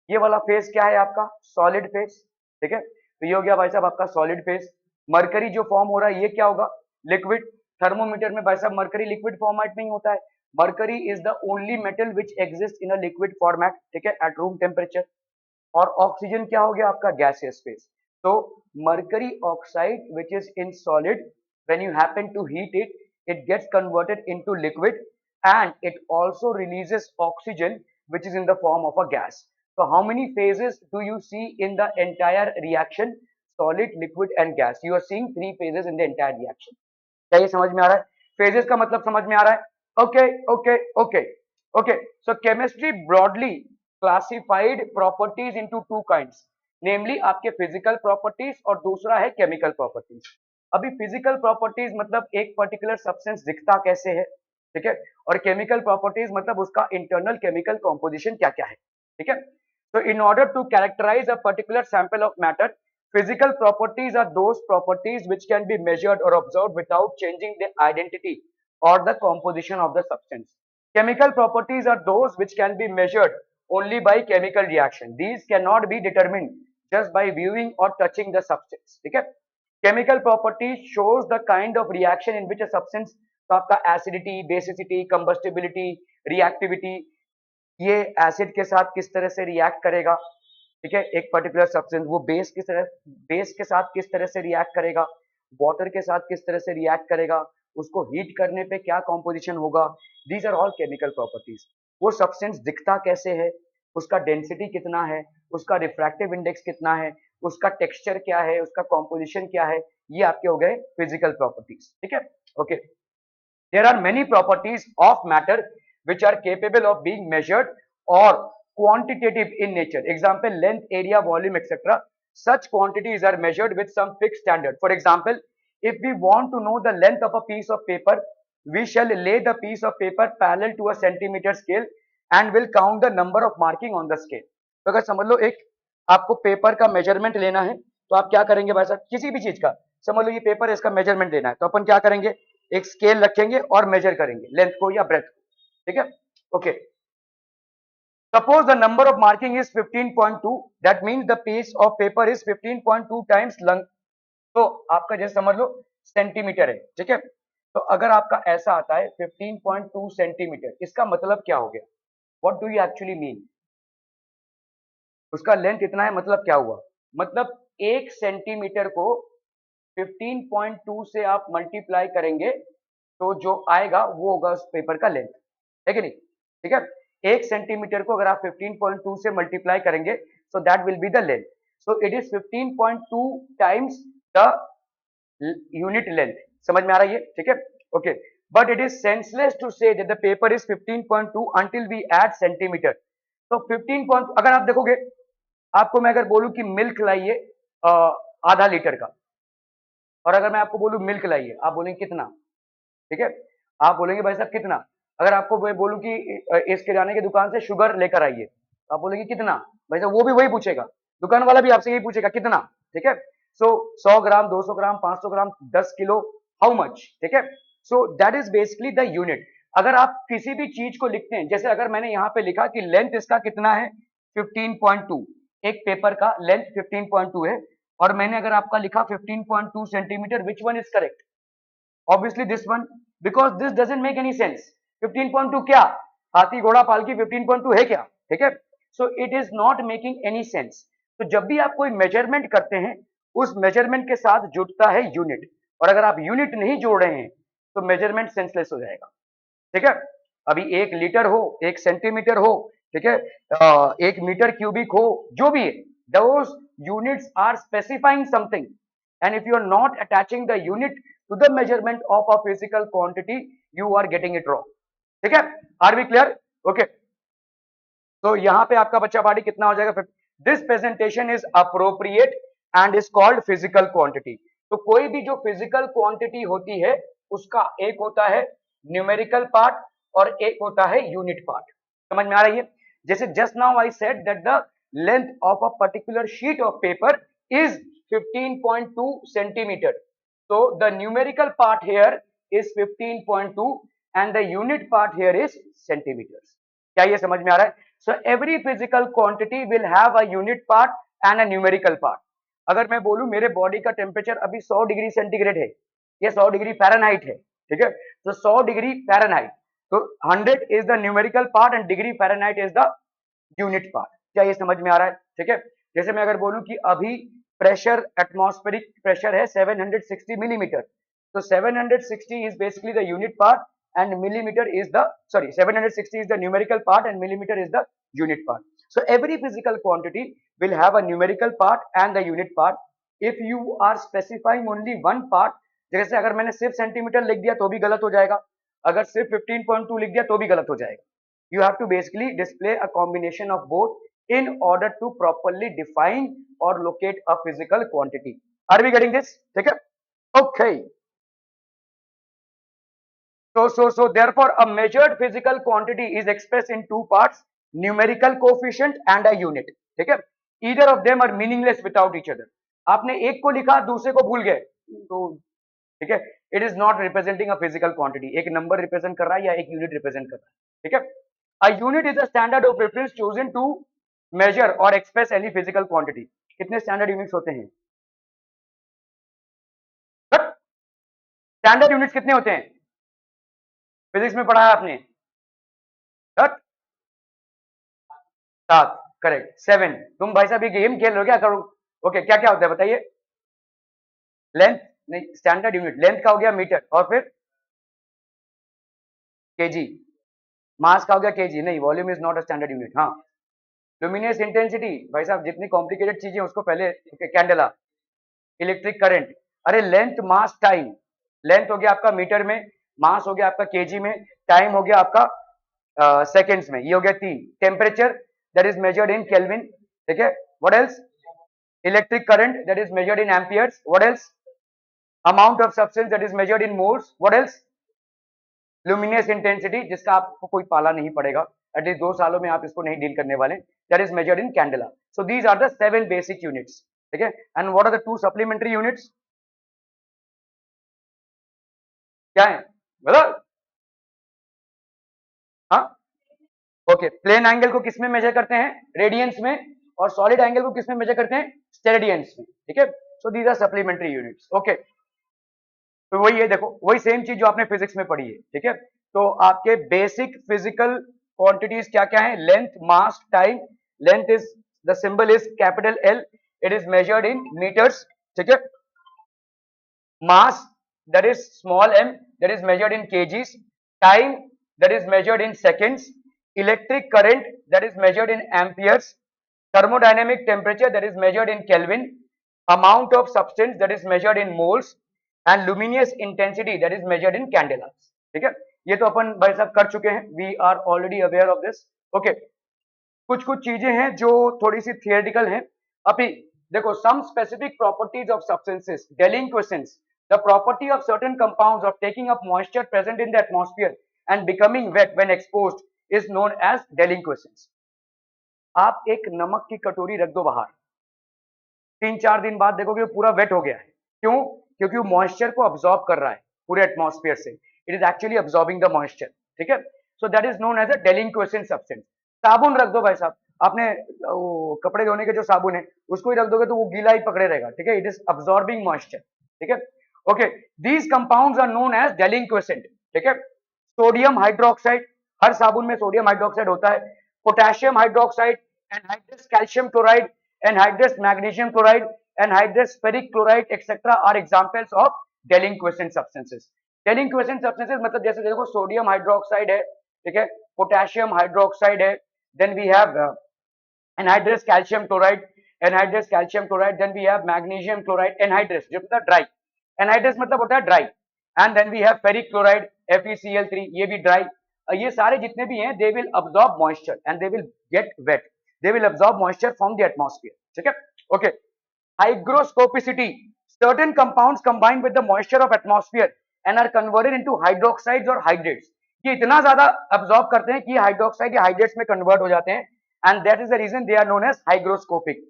ये वाला फेज क्या है आपका, सॉलिड फेज, ठीक है। तो ये हो गया भाई साहब आपका सॉलिड फेज। मरकरी जो फॉर्म हो रहा है ये क्या होगा, लिक्विड। थर्मोमीटर में भाई साहब मरकरी लिक्विड फॉर्मेट में ही होता है। Mercury is the only metal which exist in a liquid format, ठीक है, एट रूम टेम्परेचर। और ऑक्सीजन क्या हो गया आपका, गैसियस फेज। तो mercury oxide which is in solid, when you happen to heat it, it gets converted into liquid and it also releases oxygen which is in the form of a gas. So how many phases do you see in the entire reaction, solid, liquid and gas? You are seeing 3 phases in the entire reaction. क्या ये समझ में आ रहा है, phases का मतलब समझ में आ रहा है। okay okay okay okay so chemistry broadly classified properties into two kinds, namely आपके physical properties और दूसरा है chemical properties। अभी फिजिकल प्रॉपर्टीज मतलब एक पर्टिकुलर सब्सटेंस दिखता कैसे है, ठीक है, और केमिकल प्रॉपर्टीज मतलब उसका इंटरनल केमिकल कॉम्पोजिशन क्या क्या है, ठीक है। तो in order to characterise a particular sample of matter, physical properties are those properties which can be measured or observed without changing the identity or the composition of the substance. Chemical properties are those which can be measured only by chemical reaction. These cannot be determined just by viewing or touching the substance, ठीक है। chemical property shows the kind of reaction in which a substance, तो आपका एसिडिटी, बेसिसिटी, कंबस्टिबिलिटी, रिएक्टिविटी, ये एसिड के साथ किस तरह से रिएक्ट करेगा, ठीक है, एक पर्टिकुलर सब्सटेंस वो बेस के साथ किस तरह से रिएक्ट करेगा, वाटर के साथ किस तरह से रिएक्ट करेगा, उसको हीट करने पे क्या कॉम्पोजिशन होगा, these are all chemical properties. वो सब्सटेंस दिखता कैसे है, उसका डेंसिटी कितना है, उसका रिफ्रैक्टिव इंडेक्स कितना है, उसका टेक्सचर क्या है, उसका कॉम्पोजिशन क्या है, ये आपके हो गए फिजिकल प्रॉपर्टीज, ठीक है। Okay, there are many properties of matter which are capable of being measured or quantitative in nature. Example, length, area, volume, etc. Such quantities are measured with some fixed standard. For example, if we want to know the length of a piece of paper, we shall lay the piece of paper parallel to a centimeter scale and will count the number of marking on the scale. तो अगर समझ लो एक आपको पेपर का मेजरमेंट लेना है, तो आप क्या करेंगे भाई साहब, किसी भी चीज का समझ लो ये पेपर है, इसका मेजरमेंट लेना है, तो अपन क्या करेंगे, एक स्केल रखेंगे और मेजर करेंगे लेंथ को या ब्रेथ को, ठीक है। Okay, suppose the number of marking is 15.2, that means the piece of paper is 15.2 times long, तो आपका जैसे समझ लो सेंटीमीटर है, ठीक है। तो अगर आपका ऐसा आता है 15.2 सेंटीमीटर, इसका मतलब क्या हो गया, what do you actually mean, उसका लेंथ इतना है, मतलब क्या हुआ, मतलब 1 सेंटीमीटर को 15.2 से आप मल्टीप्लाई करेंगे तो जो आएगा वो होगा उस पेपर का लेंथ, है कि नहीं, ठीक है। 1 सेंटीमीटर को अगर आप 15.2 से मल्टीप्लाई करेंगे so that will be the length, so it is 15.2 times the unit length, समझ में आ रहा है ये, ठीक है। Okay, but it is senseless to say that the paper is 15.2 until we add centimeter. तो 15. अगर आप देखोगे, आपको मैं अगर बोलूं कि मिल्क लाइए आधा लीटर का, और अगर मैं आपको बोलूं मिल्क लाइए, आप बोलेंगे कितना, ठीक है, आप बोलेंगे भाई साहब कितना। अगर आपको मैं बोलूं कि इस किराने की दुकान से शुगर लेकर आइए, आप बोलेंगे कितना, भाई साहब वो भी वही पूछेगा, दुकान वाला भी आपसे यही पूछेगा कितना, ठीक है। सो 100 ग्राम, 200 ग्राम, 500 ग्राम, 10 किलो, हाउ मच, ठीक है। Is known is basically the unit. अगर आप किसी भी चीज को लिखते हैं, जैसे अगर मैंने यहाँ पे लिखा कि लेंथ इसका कितना है 15.2, एक पेपर का लेंथ 15.2 है, और मैंने अगर आपका लिखा 15.2 centimetre, which one is correct, obviously this one, because this doesn't make any sense. 15.2 क्या, हाथी घोड़ा पालकी 15.2 है क्या, ठीक है। So it is not making any sense. तो जब भी आप कोई मेजरमेंट करते हैं उस मेजरमेंट के साथ जुड़ता है यूनिट, और अगर आप यूनिट नहीं जोड़ रहे हैं तो मेजरमेंट सेंसलेस हो जाएगा। ठीक है, अभी 1 लीटर हो, 1 सेंटीमीटर हो, ठीक है, 1 मीटर क्यूबिक हो, जो भी है, those units are specifying something, and if you are not attaching the unit to the measurement of a physical quantity, you are getting it wrong। ठीक है, are we clear? Okay, तो यहाँ पे आपका बच्चा पार्टी कितना हो जाएगा? This presentation is appropriate and is called physical quantity. तो कोई भी जो फिजिकल क्वांटिटी होती है उसका एक होता है न्यूमेरिकल पार्ट और एक होता है यूनिट पार्ट। समझ में आ रही है? जैसे just now I said that the length of a particular sheet of paper is 15.2 centimetre. so the numerical part here is 15.2 and the unit part here is centimeters। क्या ये समझ में आ रहा है? So every physical quantity will have a unit part and a numerical part। अगर मैं बोलूं मेरे बॉडी का टेम्परेचर अभी 100 डिग्री सेंटीग्रेड है, ये 100 डिग्री फ़ारेनहाइट है, ठीक है, तो 100 डिग्री फ़ारेनहाइट, तो 100 is the numerical part and degree Fahrenheit is the unit part. क्या ये समझ में आ रहा है? ठीक है, जैसे मैं अगर बोलूं कि अभी प्रेशर, एटमॉस्फेरिक प्रेशर है 760 मिलीमीटर, तो 760 is basically the unit part and millimeter is the, sorry, 760 is the numerical part and millimeter is the unit part। So every physical quantity will have a numerical part and the unit part। If you are specifying only one part, जैसे अगर मैंने सिर्फ सेंटीमीटर लिख दिया तो भी गलत हो जाएगा, अगर सिर्फ 15.2 लिख दिया तो भी गलत हो जाएगा। You have to basically display a combination of both in order to properly define or locate a physical quantity। Are we getting this? ठीक है, okay। So therefore a measured physical quantity is expressed in two parts, numerical coefficient and a unit। ठीक है, either of them are meaningless without each other। आपने एक को लिखा दूसरे को भूल गए तो ठीक है, it is not representing a physical quantity. एक नंबर रिप्रेजेंट कर रहा है या एक यूनिट रिप्रेजेंट कर रहा है। ठीक है, a unit is a standard of reference chosen to measure or express any physical quantity। कितने स्टैंडर्ड यूनिट्स होते हैं? स्टैंडर्ड यूनिट्स कितने होते हैं? फिजिक्स में पढ़ा है आपने? 7, करेक्ट, 7। तुम भाई साहब ये गेम खेल रहे हो क्या? करो, ओके, क्या क्या होता है बताइए? लेंथ नहीं, स्टैंडर्ड यूनिट लेंथ का हो गया मीटर, और फिर केजी। मास का हो गया केजी, नहीं, volume is not a standard unit. हाँ, लुमिनियस इंटेंसिटी, भाई साहब जितनी कॉम्प्लिकेटेड चीजें उसको पहले, कैंडेला। इलेक्ट्रिक करंट, अरे लेंथ मास टाइम, लेंथ हो गया आपका मीटर में, मास हो गया आपका केजी में, टाइम हो गया आपका सेकेंड्स में, ये हो गया 3। Temperature that is measured in kelvin, ठीक है, what else? Electric current that is measured in amperes, what else? Amount of substance that is measured in moles, what else? Luminous intensity, जिसका आपको कोई पाला नहीं पड़ेगा, एटलीस्ट 2 सालों में आप इसको नहीं डील करने वाले, that is measured in candela. So these are the 7 basic units. ठीक है, and what are the 2 supplementary units? क्या है मतलब? हाँ, ओके, प्लेन एंगल को किस में मेजर करते हैं? रेडियंस में। और सॉलिड एंगल को किस में मेजर करते हैं? स्टेरेडियंस में। ठीक है, so these are supplementary units. Okay, तो वही है, देखो वही सेम चीज जो आपने फिजिक्स में पढ़ी है। ठीक है, तो आपके बेसिक फिजिकल क्वांटिटीज क्या क्या है? Length, mass, time. Length is, the symbol is capital L, it is measured in metres. ठीक है, mass that is small m, that is measured in kgs, time that is measured in seconds, electric current that is measured in amperes, thermodynamic temperature that is measured in Kelvin, amount of substance that is measured in moles, and luminous intensity that is measured in candelas। ठीक है, ये तो अपन भाई साहब कर चुके हैं, we are already aware of this. Okay, कुछ कुछ चीजें हैं जो थोड़ी सी थियोरेटिकल हैं। अभी देखो, some specific properties of substances, delinquescence, the property of certain compounds of taking up moisture present in the atmosphere and becoming wet when exposed is known as delinquescence। आप एक नमक की कटोरी रख दो बाहर, 3-4 दिन बाद देखोगे वो पूरा वेट हो गया है। क्यों? क्योंकि वो मॉइस्चर को अब्सॉर्ब कर रहा है पूरे एटमॉस्फेयर से, it is actually absorbing the moisture. ठीक है, सो दैट इज नोन एज अ delinquescent substance। साबुन रख दो भाई साहब, आपने वो कपड़े धोने के जो साबुन है उसको ही रख दोगे तो वो गीला ही पकड़े रहेगा। ठीक है, इट इज अब्सॉर्बिंग मॉइस्चर। ठीक है, okay, these compounds are known as delinquescent। ठीक है, सोडियम हाइड्रोक्साइड, हर साबुन में सोडियम हाइड्रोक्साइड होता है। Potassium hydroxide anhydrous calcium chloride, anhydrous magnesium chloride, anhydrous ferric chloride, etc. are examples of deliquescent substances. Deliquescent substances मतलब जैसे देखो सोडियम हाइड्रोक्साइड है, ठीक है, पोटेशियम हाइड्रोक्साइड है, then we have anhydrous calcium chloride, anhydrous calcium chloride, then we have magnesium chloride, anhydrous जो मतलब dry, anhydrous मतलब होता है dry, and then we have ferric chloride FeCl3 ये भी dry. ये सारे जितने भी हैं they will absorb moisture and they will get wet, they will absorb moisture from the atmosphere. ठीक है, okay. Hygroscopicity, certain compounds combined with the moisture of atmosphere and are converted into hydroxides or hydrates. ये इतना ज्यादा absorb करते हैं कि ये hydroxide या hydrates में convert हो जाते हैं, and that is the reason they are known as hygroscopic.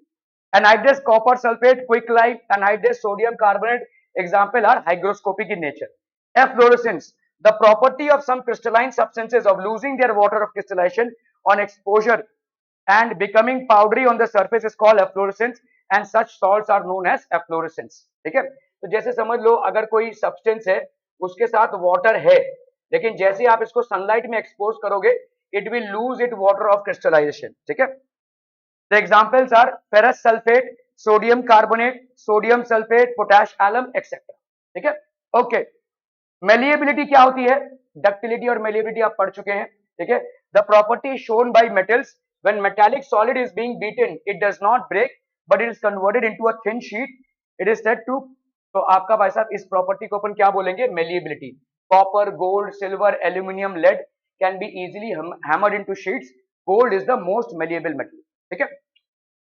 Anhydrous copper sulfate, quicklime, anhydrous sodium carbonate, example are hygroscopic in nature. Efflorescence, the property of some crystalline substances of losing their water of crystallization on exposure and becoming powdery on the surface is called efflorescence, and such salts are known as efflorescents. ठीक है, तो जैसे समझ लो अगर कोई सब्सटेंस है उसके साथ वाटर है, लेकिन जैसे आप इसको सनलाइट में एक्सपोज करोगे it will lose it water of crystallisation. ठीक है, the examples are ferrous sulfate, sodium carbonate, sodium sulfate, potash alum, etc. ठीक है, ओके. मेलिएबिलिटी क्या होती है? डक्टिलिटी और मेलिएबिलिटी आप पढ़ चुके हैं. ठीक है, the property shown by metals when metallic solid is being beaten it does not break but it is converted into a thin sheet, it is said to. तो आपका भाई साहब इस प्रॉपर्टी को अपन क्या बोलेंगे? Malleability. Copper, gold, silver, aluminium, lead can be easily hammered into sheets. Gold is the most malleable metal. ठीक है.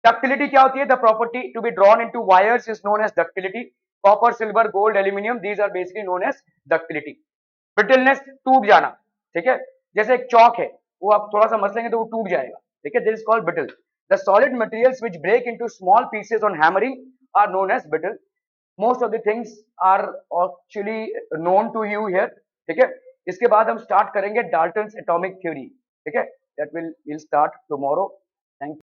डक्टिलिटी क्या होती है? The property to be drawn into wires is known as ductility. Copper, silver, gold, aluminium, these are basically known as ductility. Brittleness, टूट जाना. ठीक है, जैसे एक चौक है वो आप थोड़ा सा मसलेंगे तो वो टूट जाएगा. ठीक है, this is called brittle. The solid materials which break into small pieces on hammering are known as brittle. Most of the things are actually known to you here. ठीक है, इसके बाद हम स्टार्ट करेंगे डाल्टन्स एटॉमिक थ्योरी. ठीक है, that will start tomorrow. Thank you.